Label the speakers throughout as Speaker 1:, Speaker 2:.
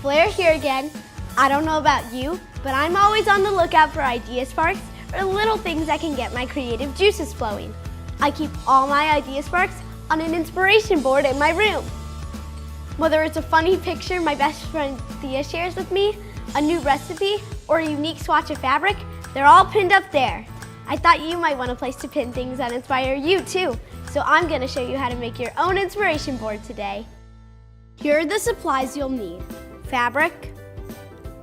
Speaker 1: Blair here again. I don't know about you, but I'm always on the lookout for idea sparks or little things that can get my creative juices flowing. I keep all my idea sparks on an inspiration board in my room. Whether it's a funny picture my best friend Thea shares with me, a new recipe, or a unique swatch of fabric, they're all pinned up there. I thought you might want a place to pin things that inspire you too, so I'm gonna show you how to make your own inspiration board today. Here are the supplies you'll need: fabric,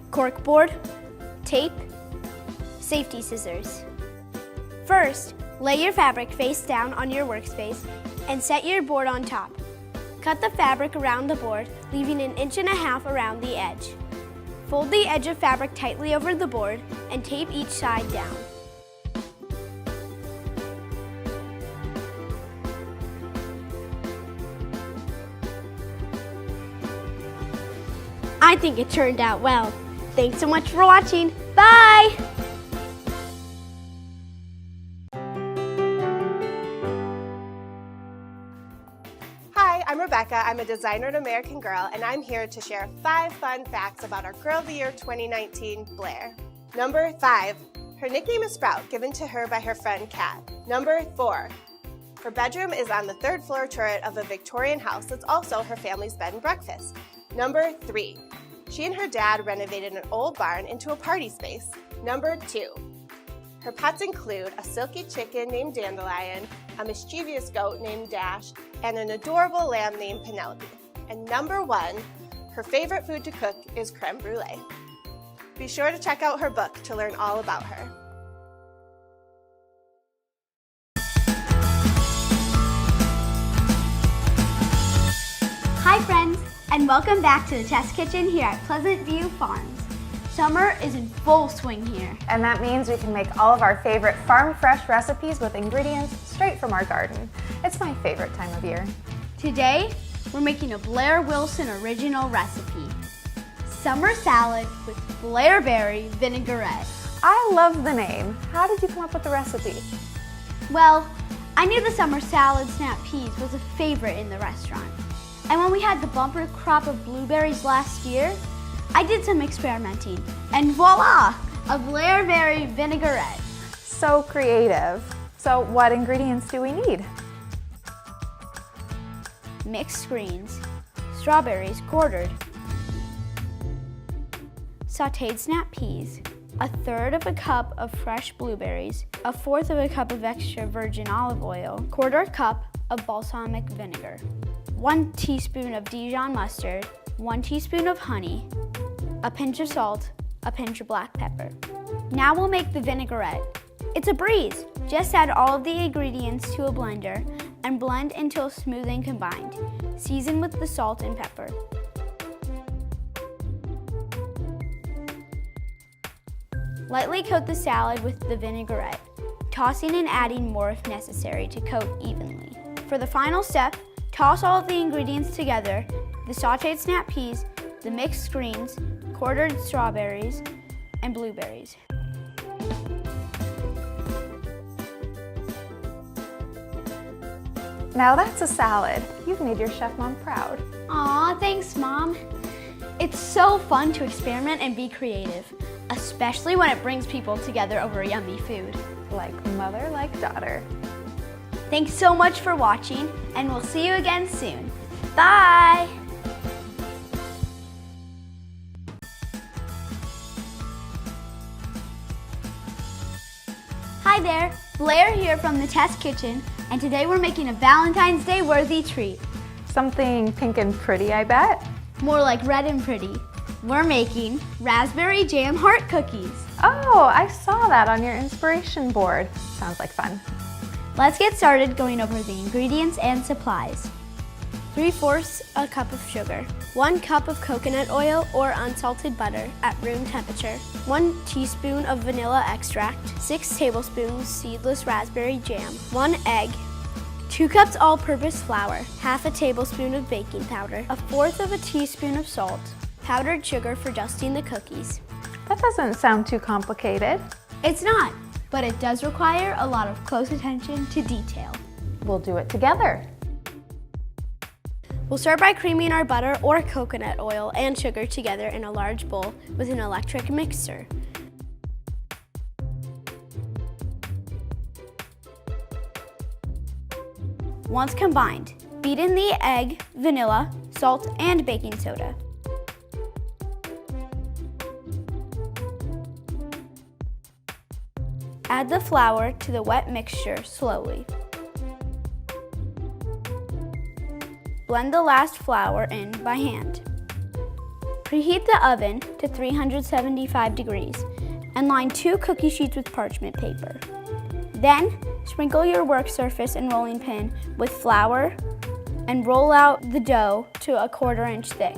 Speaker 1: corkboard, tape, safety scissors. First, lay your fabric face down on your workspace and set your board on top. Cut the fabric around the board, leaving 1.5 inches around the edge. Fold the edge of fabric tightly over the board and tape each side down. I think it turned out well. Thanks so much for watching. Bye!
Speaker 2: Hi, I'm Rebecca. I'm a designer and American Girl, and I'm here to share 5 fun facts about our Girl of the Year 2019, Blair. Number 5, her nickname is Sprout, given to her by her friend Kat. Number 4, her bedroom is on the 3rd floor turret of a Victorian house that's also her family's bed and breakfast. Number 3, she and her dad renovated an old barn into a party space. Number 2, her pets include a silky chicken named Dandelion, a mischievous goat named Dash, and an adorable lamb named Penelope. And number 1, her favorite food to cook is creme brulee. Be sure to check out her book to learn all about her.
Speaker 1: Hi friends, and welcome back to the Test Kitchen here at Pleasant View Farms. Summer is in full swing here.
Speaker 3: And that means we can make all of our favorite farm fresh recipes with ingredients straight from our garden. It's my favorite time of year.
Speaker 1: Today, we're making a Blaire Wilson original recipe. Summer salad with blairberry vinaigrette.
Speaker 3: I love the name. How did you come up with the recipe?
Speaker 1: Well, I knew the summer salad snap peas was a favorite in the restaurant. And when we had the bumper crop of blueberries last year, I did some experimenting, and voila, a blairberry vinaigrette.
Speaker 3: So creative. So what ingredients do we need?
Speaker 1: Mixed greens, strawberries quartered, sauteed snap peas, 1/3 cup of fresh blueberries, 1/4 cup of extra virgin olive oil, 1/4 cup of balsamic vinegar, 1 teaspoon of Dijon mustard, 1 teaspoon of honey, a pinch of salt, a pinch of black pepper. Now we'll make the vinaigrette. It's a breeze. Just add all of the ingredients to a blender and blend until smooth and combined. Season with the salt and pepper. Lightly coat the salad with the vinaigrette, tossing and adding more if necessary to coat evenly. For the final step, toss all of the ingredients together: the sauteed snap peas, the mixed greens, quartered strawberries, and blueberries.
Speaker 3: Now that's a salad. You've made your chef mom proud.
Speaker 1: Aw, thanks, Mom. It's so fun to experiment and be creative, especially when it brings people together over yummy food.
Speaker 3: Like mother, like daughter.
Speaker 1: Thanks so much for watching, and we'll see you again soon. Bye! Hi there, Blair here from the Test Kitchen, and today we're making a Valentine's Day worthy treat.
Speaker 3: Something pink and pretty, I bet.
Speaker 1: More like red and pretty. We're making raspberry jam heart cookies.
Speaker 3: Oh, I saw that on your inspiration board. Sounds like fun.
Speaker 1: Let's get started going over the ingredients and supplies. 3/4 a cup of sugar, 1 cup of coconut oil or unsalted butter at room temperature, 1 teaspoon of vanilla extract, 6 tablespoons seedless raspberry jam, 1 egg, 2 cups all-purpose flour, 1/2 tablespoon of baking powder, 1/4 teaspoon of salt, powdered sugar for dusting the cookies.
Speaker 3: That doesn't sound too complicated.
Speaker 1: It's not, but it does require a lot of close attention to detail.
Speaker 3: We'll do it together.
Speaker 1: We'll start by creaming our butter or coconut oil and sugar together in a large bowl with an electric mixer. Once combined, beat in the egg, vanilla, salt, and baking soda. Add the flour to the wet mixture slowly. Blend the last flour in by hand. Preheat the oven to 375 degrees and line 2 cookie sheets with parchment paper. Then, sprinkle your work surface and rolling pin with flour and roll out the dough to a 1/4 inch thick.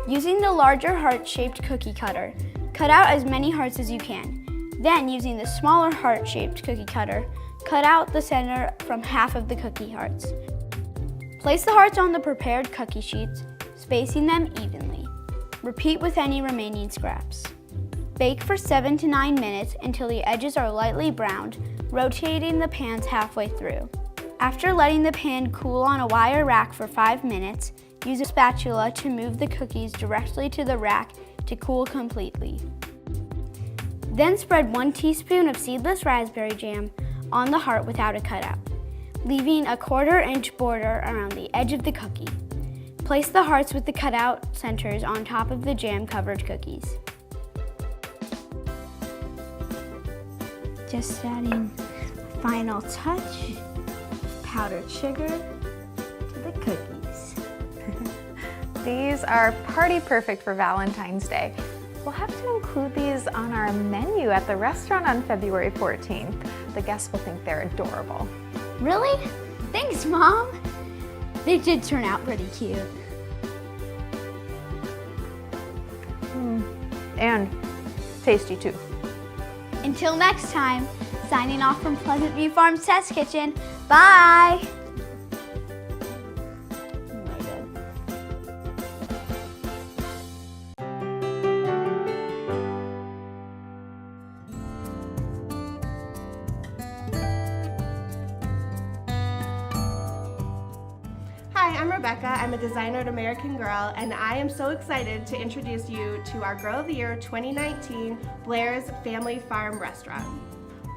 Speaker 1: Using the larger heart-shaped cookie cutter, cut out as many hearts as you can. Then, using the smaller heart-shaped cookie cutter, cut out the center from half of the cookie hearts. Place the hearts on the prepared cookie sheets, spacing them evenly. Repeat with any remaining scraps. Bake for 7 to 9 minutes until the edges are lightly browned, rotating the pans halfway through. After letting the pan cool on a wire rack for 5 minutes, use a spatula to move the cookies directly to the rack to cool completely. Then spread 1 teaspoon of seedless raspberry jam on the heart without a cutout, leaving a 1/4 inch border around the edge of the cookie. Place the hearts with the cutout centers on top of the jam-covered cookies. Just adding a final touch of powdered sugar to the cookies.
Speaker 3: These are party perfect for Valentine's Day. We'll have to include these on our menu at the restaurant on February 14th. The guests will think they're adorable.
Speaker 1: Really? Thanks, Mom. They did turn out pretty cute.
Speaker 3: And tasty too.
Speaker 1: Until next time, signing off from Pleasant View Farms Test Kitchen. Bye!
Speaker 2: Hi, I'm Rebecca. I'm a designer at American Girl, and I am so excited to introduce you to our Girl of the Year 2019 Blair's Family Farm Restaurant.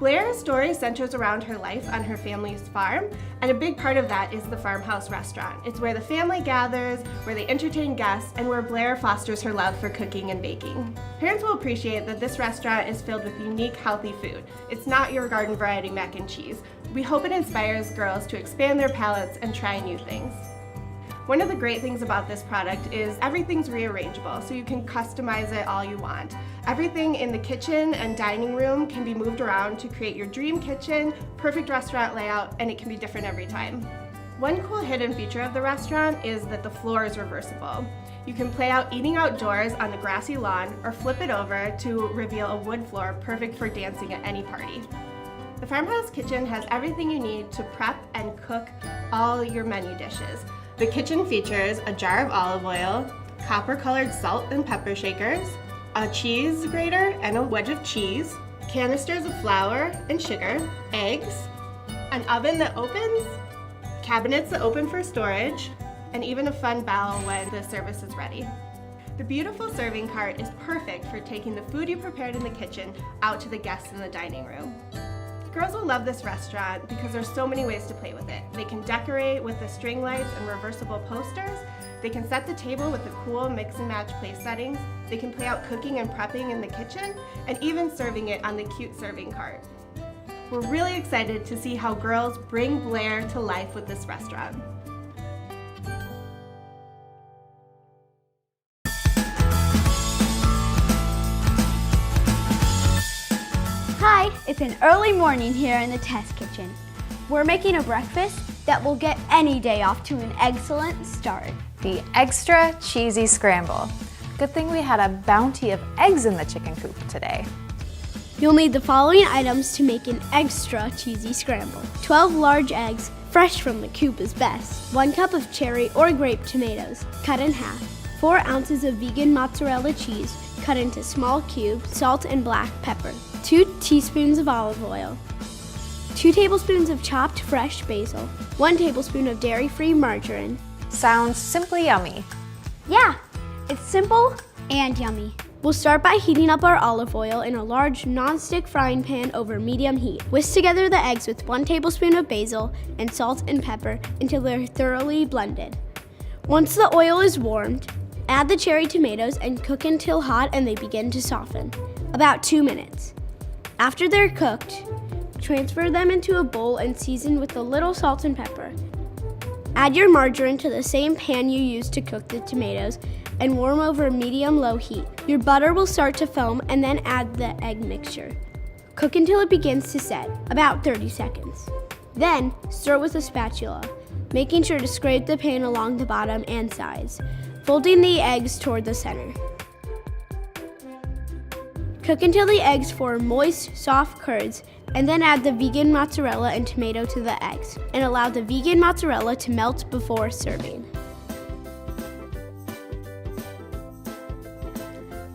Speaker 2: Blair's story centers around her life on her family's farm, and a big part of that is the farmhouse restaurant. It's where the family gathers, where they entertain guests, and where Blair fosters her love for cooking and baking. Parents will appreciate that this restaurant is filled with unique, healthy food. It's not your garden variety mac and cheese. We hope it inspires girls to expand their palates and try new things. One of the great things about this product is everything's rearrangeable, so you can customize it all you want. Everything in the kitchen and dining room can be moved around to create your dream kitchen, perfect restaurant layout, and it can be different every time. One cool hidden feature of the restaurant is that the floor is reversible. You can play out eating outdoors on the grassy lawn or flip it over to reveal a wood floor perfect for dancing at any party. The farmhouse kitchen has everything you need to prep and cook all your menu dishes. The kitchen features a jar of olive oil, copper-colored salt and pepper shakers, a cheese grater and a wedge of cheese, canisters of flour and sugar, eggs, an oven that opens, cabinets that open for storage, and even a fun bell when the service is ready. The beautiful serving cart is perfect for taking the food you prepared in the kitchen out to the guests in the dining room. Girls will love this restaurant because there's so many ways to play with it. They can decorate with the string lights and reversible posters. They can set the table with the cool mix and match place settings. They can play out cooking and prepping in the kitchen, and even serving it on the cute serving cart. We're really excited to see how girls bring Blair to life with this restaurant.
Speaker 1: Hi, it's an early morning here in the test kitchen. We're making a breakfast that will get any day off to an excellent start.
Speaker 3: The extra cheesy scramble. Good thing we had a bounty of eggs in the chicken coop today.
Speaker 1: You'll need the following items to make an extra cheesy scramble. 12 large eggs, fresh from the coop is best. 1 cup of cherry or grape tomatoes, cut in half. 4 ounces of vegan mozzarella cheese, cut into small cubes, salt and black pepper. 2 teaspoons of olive oil. 2 tablespoons of chopped fresh basil. 1 tablespoon of dairy-free margarine.
Speaker 3: Sounds simply yummy.
Speaker 1: Yeah, it's simple and yummy. We'll start by heating up our olive oil in a large non-stick frying pan over medium heat. Whisk together the eggs with 1 tablespoon of basil and salt and pepper until they're thoroughly blended. Once the oil is warmed, add the cherry tomatoes and cook until hot and they begin to soften, about 2 minutes. After they're cooked, transfer them into a bowl and season with a little salt and pepper. Add your margarine to the same pan you used to cook the tomatoes and warm over medium-low heat. Your butter will start to foam and then add the egg mixture. Cook until it begins to set, about 30 seconds. Then, stir with a spatula, making sure to scrape the pan along the bottom and sides, folding the eggs toward the center. Cook until the eggs form moist, soft curds, and then add the vegan mozzarella and tomato to the eggs, and allow the vegan mozzarella to melt before serving.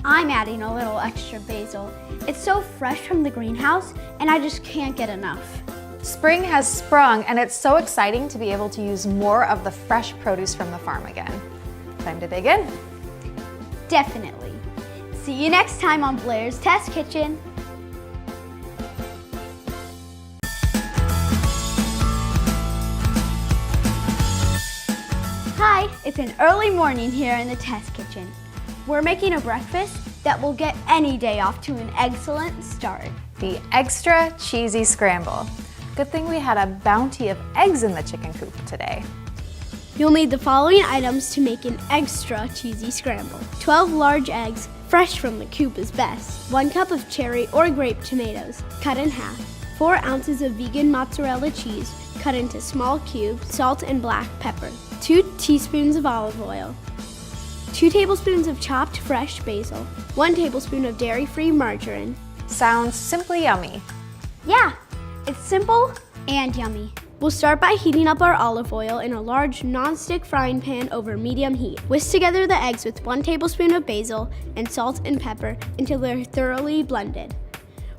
Speaker 1: I'm adding a little extra basil. It's so fresh from the greenhouse, and I just can't get enough.
Speaker 3: Spring has sprung, and it's so exciting to be able to use more of the fresh produce from the farm again. Time to dig in.
Speaker 1: Definitely. See you next time on Blair's Test Kitchen. Hi, it's an early morning here in the test kitchen. We're making a breakfast that will get any day off to an excellent start.
Speaker 3: The extra cheesy scramble. Good thing we had a bounty of eggs in the chicken coop today.
Speaker 1: You'll need the following items to make an extra cheesy scramble. 12 large eggs, fresh from the coop is best. 1 cup of cherry or grape tomatoes, cut in half. 4 ounces of vegan mozzarella cheese, cut into small cubes, salt and black pepper. 2 teaspoons of olive oil. 2 tablespoons of chopped fresh basil. 1 tablespoon of dairy-free margarine.
Speaker 3: Sounds simply yummy.
Speaker 1: Yeah, it's simple and yummy. We'll start by heating up our olive oil in a large non-stick frying pan over medium heat. Whisk together the eggs with 1 tablespoon of basil and salt and pepper until they're thoroughly blended.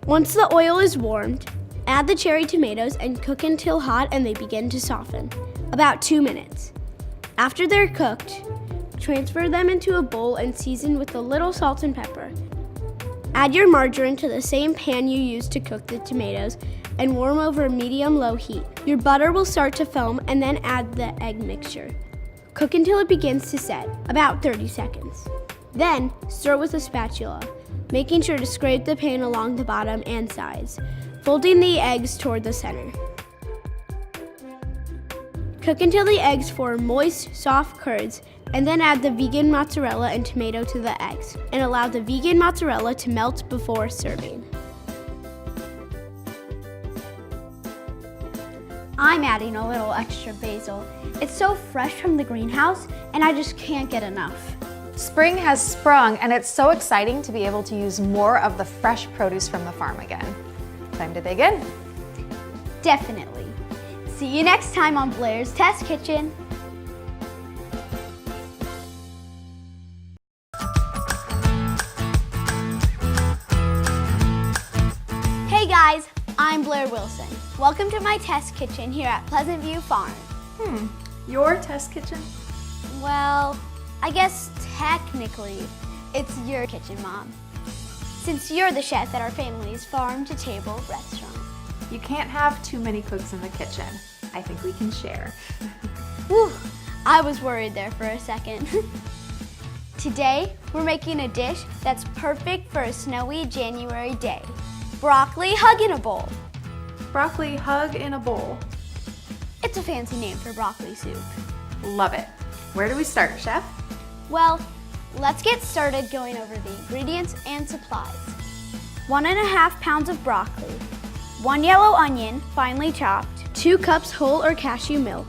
Speaker 1: Once the oil is warmed, add the cherry tomatoes and cook until hot and they begin to soften, about 2 minutes. After they're cooked, transfer them into a bowl and season with a little salt and pepper. Add your margarine to the same pan you used to cook the tomatoes and warm over medium-low heat. Your butter will start to foam and then add the egg mixture. Cook until it begins to set, about 30 seconds. Then, stir with a spatula, making sure to scrape the pan along the bottom and sides, folding the eggs toward the center. Cook until the eggs form moist, soft curds, and then add the vegan mozzarella and tomato to the eggs, and allow the vegan mozzarella to melt before serving. I'm adding a little extra basil. It's so fresh from the greenhouse, and I just can't get enough.
Speaker 3: Spring has sprung, and it's so exciting to be able to use more of the fresh produce from the farm again. Time to dig in.
Speaker 1: Definitely. See you next time on Blair's Test Kitchen. Hey guys, I'm Blaire Wilson. Welcome to my test kitchen here at Pleasant View Farm.
Speaker 3: Your test kitchen?
Speaker 1: Well, I guess technically it's your kitchen, Mom. Since you're the chef at our family's farm-to-table restaurant.
Speaker 3: You can't have too many cooks in the kitchen. I think we can share.
Speaker 1: Whew, I was worried there for a second. Today, we're making a dish that's perfect for a snowy January day. Broccoli hug in a bowl.
Speaker 3: Broccoli hug in a bowl.
Speaker 1: It's a fancy name for broccoli soup.
Speaker 3: Love it. Where do we start, Chef?
Speaker 1: Well, let's get started going over the ingredients and supplies. 1.5 pounds of broccoli, 1 yellow onion, finely chopped, 2 cups whole or cashew milk,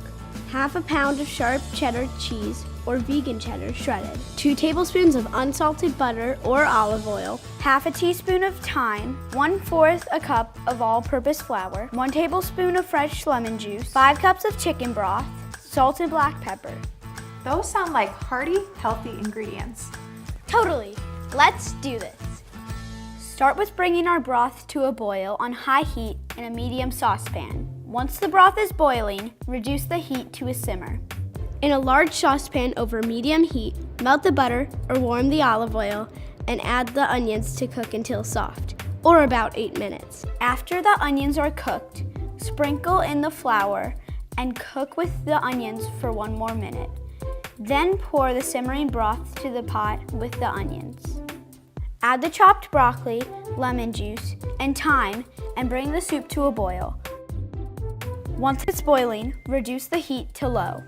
Speaker 1: 1/2 pound of sharp cheddar cheese or vegan cheddar shredded, 2 tablespoons of unsalted butter or olive oil, 1/2 teaspoon of thyme, 1/4 a cup of all-purpose flour, 1 tablespoon of fresh lemon juice, 5 cups of chicken broth, salt and black pepper.
Speaker 3: Those sound like hearty, healthy ingredients.
Speaker 1: Totally. Let's do this. Start with bringing our broth to a boil on high heat in a medium saucepan. Once the broth is boiling, reduce the heat to a simmer. In a large saucepan over medium heat, melt the butter or warm the olive oil and add the onions to cook until soft, or about 8 minutes. After the onions are cooked, sprinkle in the flour and cook with the onions for 1 more minute. Then pour the simmering broth to the pot with the onions. Add the chopped broccoli, lemon juice, and thyme and bring the soup to a boil. Once it's boiling, reduce the heat to low.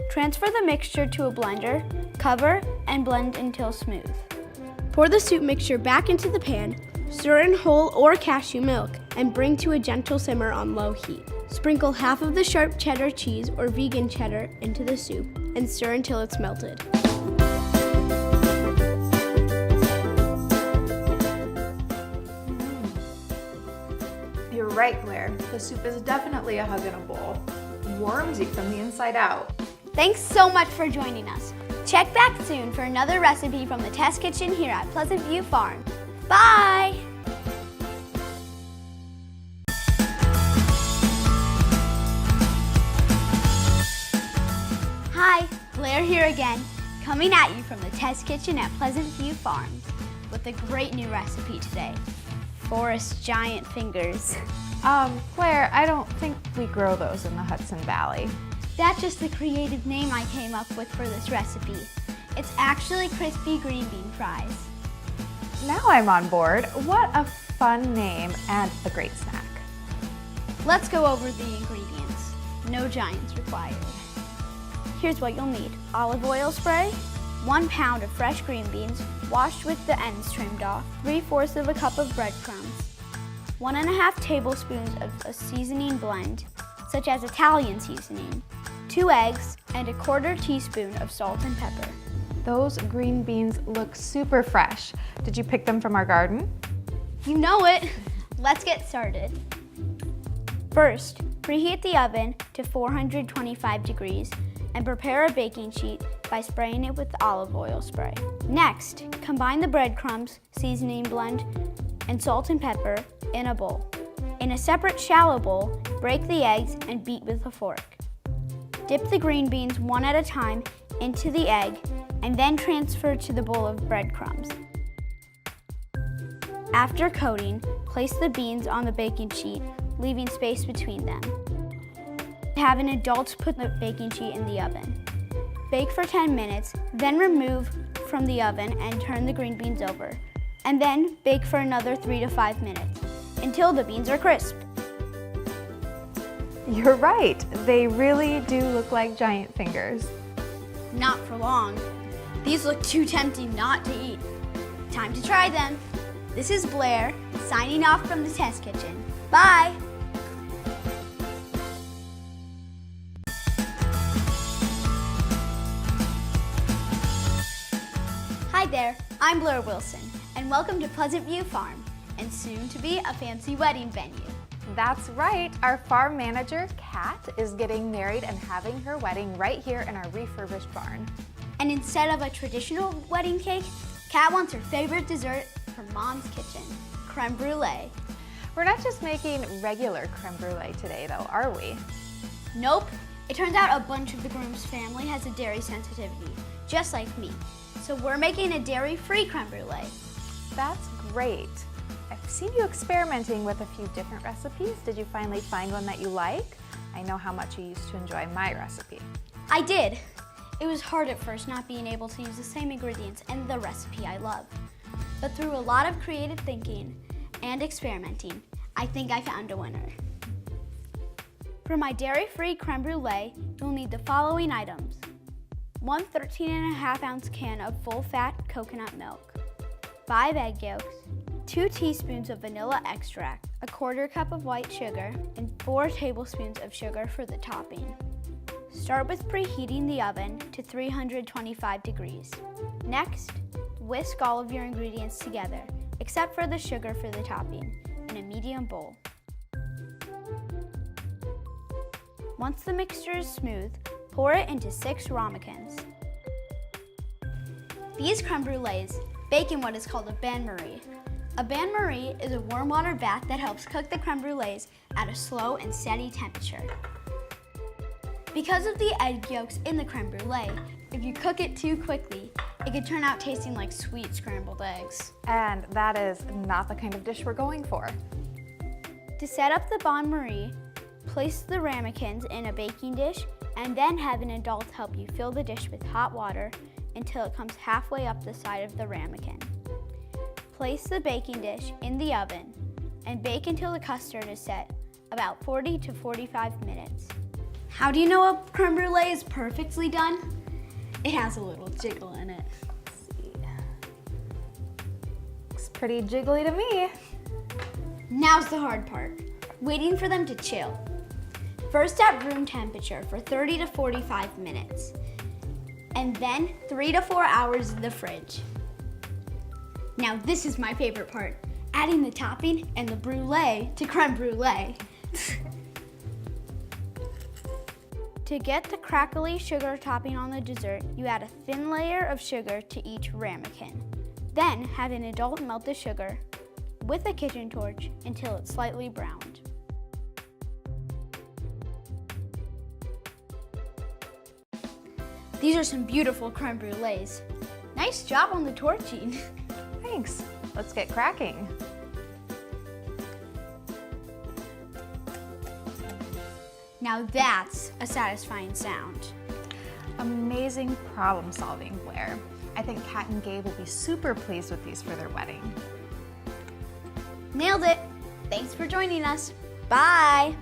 Speaker 1: Transfer the mixture to a blender, cover, and blend until smooth. Pour the soup mixture back into the pan, stir in whole or cashew milk, and bring to a gentle simmer on low heat. Sprinkle half of the sharp cheddar cheese or vegan cheddar into the soup and stir until it's melted.
Speaker 3: You're right, Blair. The soup is definitely a hug in a bowl. Warms you from the inside out.
Speaker 1: Thanks so much for joining us. Check back soon for another recipe from the test kitchen here at Pleasant View Farm. Bye! Hi, Blair here again, coming at you from the test kitchen at Pleasant View Farms with a great new recipe today. Forest giant fingers.
Speaker 3: Blair, I don't think we grow those in the Hudson Valley.
Speaker 1: That's just the creative name I came up with for this recipe. It's actually crispy green bean fries.
Speaker 3: Now I'm on board. What a fun name and a great snack.
Speaker 1: Let's go over the ingredients. No giants required. Here's what you'll need. Olive oil spray, 1 pound of fresh green beans washed with the ends trimmed off, 3/4 of a cup of breadcrumbs, 1½ tablespoons of a seasoning blend, such as Italian seasoning, 2 eggs, and 1/4 teaspoon of salt and pepper.
Speaker 3: Those green beans look super fresh. Did you pick them from our garden?
Speaker 1: You know it. Let's get started. First, preheat the oven to 425 degrees and prepare a baking sheet by spraying it with olive oil spray. Next, combine the breadcrumbs, seasoning blend, and salt and pepper in a bowl. In a separate shallow bowl, break the eggs and beat with a fork. Dip the green beans one at a time into the egg and then transfer to the bowl of breadcrumbs. After coating, place the beans on the baking sheet, leaving space between them. Have an adult put the baking sheet in the oven. Bake for 10 minutes, then remove from the oven and turn the green beans over. And then bake for another 3 to 5 minutes until the beans are crisp.
Speaker 3: You're right. They really do look like giant fingers.
Speaker 1: Not for long. These look too tempting not to eat. Time to try them. This is Blair, signing off from the test kitchen. Bye! Hi there, I'm Blaire Wilson, and welcome to Pleasant View Farm, and soon to be a fancy wedding venue.
Speaker 3: That's right. Our farm manager, Kat, is getting married and having her wedding right here in our refurbished barn.
Speaker 1: And instead of a traditional wedding cake, Kat wants her favorite dessert from Mom's kitchen, creme brulee.
Speaker 3: We're not just making regular creme brulee today though, are we?
Speaker 1: Nope. It turns out a bunch of the groom's family has a dairy sensitivity, just like me. So we're making a dairy-free creme brulee.
Speaker 3: That's great. I've seen you experimenting with a few different recipes. Did you finally find one that you like? I know how much you used to enjoy my recipe.
Speaker 1: I did. It was hard at first not being able to use the same ingredients and the recipe I love. But through a lot of creative thinking and experimenting, I think I found a winner. For my dairy-free creme brulee, you'll need the following items. 1 13.5-ounce can of full-fat coconut milk, 5 egg yolks, 2 teaspoons of vanilla extract, 1/4 cup of white sugar, and 4 tablespoons of sugar for the topping. Start with preheating the oven to 325 degrees. Next, whisk all of your ingredients together, except for the sugar for the topping, in a medium bowl. Once the mixture is smooth, pour it into 6 ramekins. These creme brulees bake in what is called a bain-marie. A bain-marie is a warm water bath that helps cook the creme brulees at a slow and steady temperature. Because of the egg yolks in the creme brulee, if you cook it too quickly, it could turn out tasting like sweet scrambled eggs.
Speaker 3: And that is not the kind of dish we're going for.
Speaker 1: To set up the bain-marie, place the ramekins in a baking dish and then have an adult help you fill the dish with hot water until it comes halfway up the side of the ramekin. Place the baking dish in the oven and bake until the custard is set, about 40 to 45 minutes. How do you know a creme brulee is perfectly done? It has a little jiggle in it. Let's see.
Speaker 3: Looks pretty jiggly to me.
Speaker 1: Now's the hard part, waiting for them to chill. First at room temperature for 30 to 45 minutes, and then 3 to 4 hours in the fridge. Now this is my favorite part, adding the topping and the brulee to creme brulee. To get the crackly sugar topping on the dessert, you add a thin layer of sugar to each ramekin. Then have an adult melt the sugar with a kitchen torch until it's slightly browned. These are some beautiful creme brulees. Nice job on the torching.
Speaker 3: Thanks. Let's get cracking.
Speaker 1: Now that's a satisfying sound.
Speaker 3: Amazing problem solving, Blair. I think Kat and Gabe will be super pleased with these for their wedding.
Speaker 1: Nailed it. Thanks for joining us. Bye.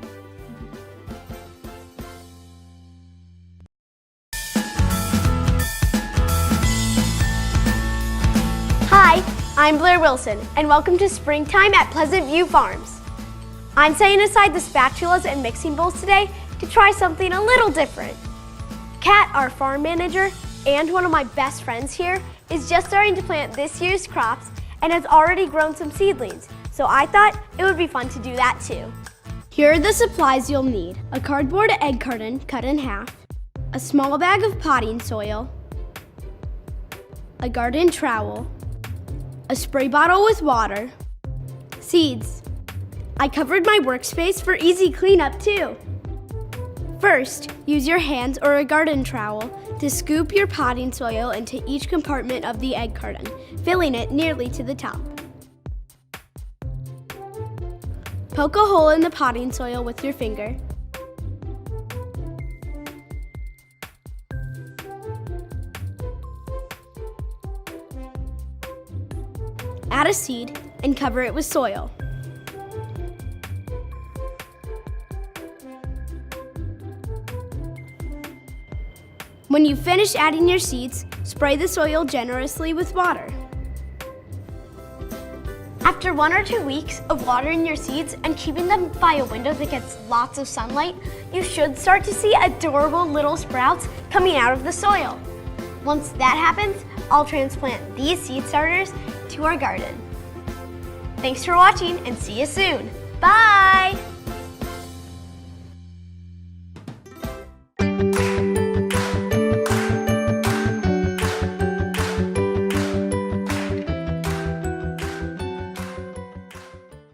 Speaker 1: Hi, I'm Blaire Wilson, and welcome to Springtime at Pleasant View Farms. I'm setting aside the spatulas and mixing bowls today to try something a little different. Kat, our farm manager, and one of my best friends here, is just starting to plant this year's crops and has already grown some seedlings, so I thought it would be fun to do that too. Here are the supplies you'll need: a cardboard egg carton cut in half, a small bag of potting soil, a garden trowel, a spray bottle with water, seeds. I covered my workspace for easy cleanup too. First, use your hands or a garden trowel to scoop your potting soil into each compartment of the egg carton, filling it nearly to the top. Poke a hole in the potting soil with your finger. Add a seed and cover it with soil. When you finish adding your seeds, spray the soil generously with water. After 1 or 2 weeks of watering your seeds and keeping them by a window that gets lots of sunlight, you should start to see adorable little sprouts coming out of the soil. Once that happens, I'll transplant these seed starters to our garden. Thanks for watching and see you soon. Bye!